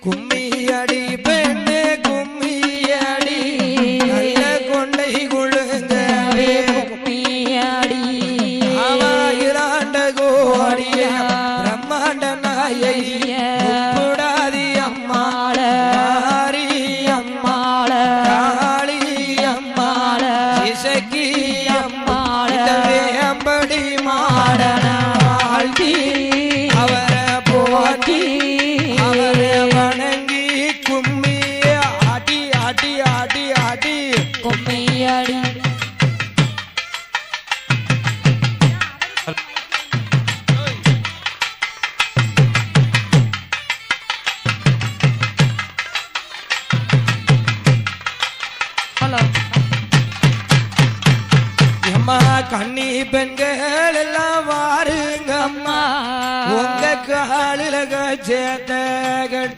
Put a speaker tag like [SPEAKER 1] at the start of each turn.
[SPEAKER 1] கும்மியடி பெண்ணே கும்மியடி நல்ல கொண்டை குழுங்கவே
[SPEAKER 2] கும்மியடி
[SPEAKER 1] ஆவாயிராண்ட கோடிய பிரம்மாண்ட நாயை கூடாதி அம்மாள மாரி அம்மாள காளி அம்மாள இசக்கி அம்மாள வேம்படி மாடன வாழ்த்தி அவரை போற்றி அவரை வணங்கி கும்மிய அடி அடி அடி அடி
[SPEAKER 2] கும்மியடி
[SPEAKER 1] அம்மா கண்ணி பெண்கள் எல்லாம் வாருங்க அம்மா உங்க காலில சேர்த்த கட்டி